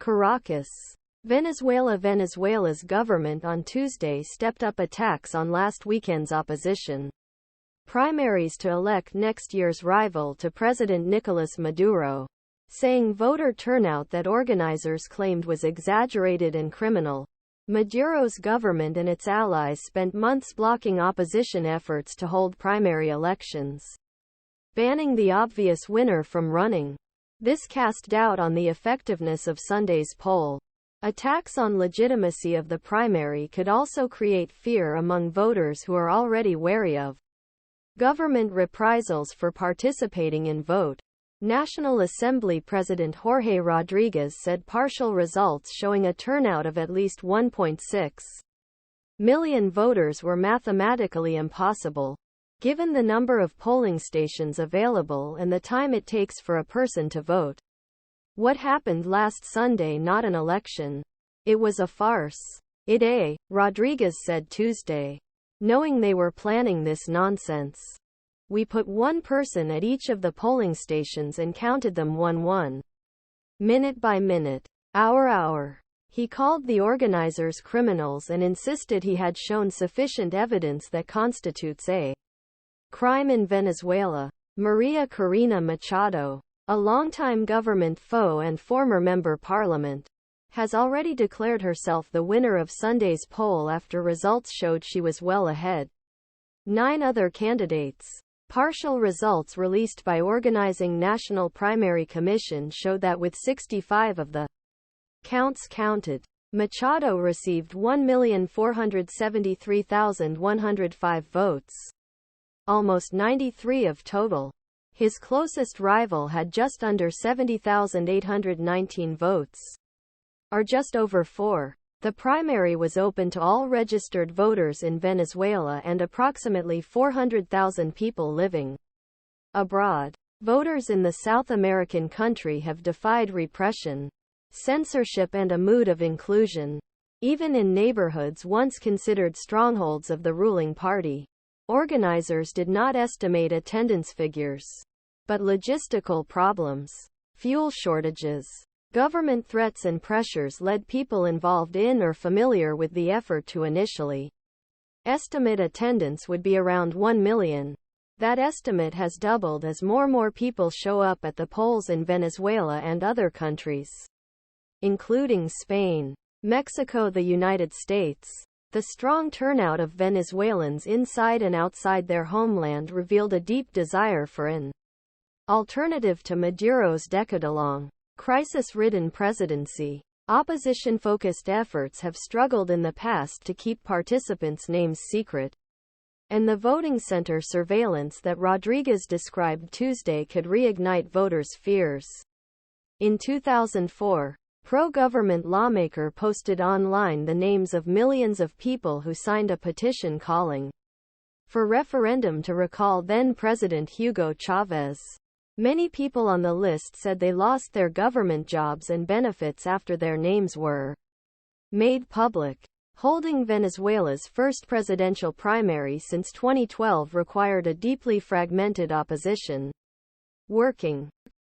Caracas. Venezuela's government on Tuesday stepped up attacks on last weekend's opposition primaries to elect next year's rival to President Nicolás Maduro, saying voter turnout that organizers claimed was exaggerated and criminal. Maduro's government and its allies spent months blocking opposition efforts to hold primary elections, banning the obvious winner from running. This cast doubt on the effectiveness of Sunday's poll. Attacks on legitimacy of the primary could also create fear among voters who are already wary of government reprisals for participating in vote. National Assembly President Jorge Rodríguez said partial results showing a turnout of at least 1.6 million voters were mathematically impossible, given the number of polling stations available and the time it takes for a person to vote. What happened last Sunday not an election. It was a farce. Rodríguez said Tuesday. Knowing they were planning this nonsense. We put one person at each of the polling stations and counted them 1-1. Minute by minute. Hour. He called the organizers criminals and insisted he had shown sufficient evidence that constitutes a crime in Venezuela. María Corina Machado, a longtime government foe and former member parliament, has already declared herself the winner of Sunday's poll after results showed she was well ahead. 9 other candidates. Partial results released by Organizing National Primary Commission showed that with 65 of the counts counted, Machado received 1,473,105 votes. Almost 93 of total. His closest rival had just under 70,819 votes, or just over 4. The primary was open to all registered voters in Venezuela and approximately 400,000 people living abroad. Voters in the South American country have defied repression, censorship and a mood of inclusion, even in neighborhoods once considered strongholds of the ruling party. Organizers did not estimate attendance figures, but logistical problems, fuel shortages, government threats and pressures led people involved in or familiar with the effort to initially estimate attendance would be around 1 million. That estimate has doubled as more people show up at the polls in Venezuela and other countries, including Spain, Mexico, the United States. The strong turnout of Venezuelans inside and outside their homeland revealed a deep desire for an alternative to Maduro's decade-long, crisis-ridden presidency. Opposition-focused efforts have struggled in the past to keep participants' names secret, and the voting center surveillance that Rodríguez described Tuesday could reignite voters' fears. In 2004, pro-government lawmaker posted online the names of millions of people who signed a petition calling for referendum to recall then-President Hugo Chavez. Many people on the list said they lost their government jobs and benefits after their names were made public. Holding Venezuela's first presidential primary since 2012 required a deeply fragmented opposition, working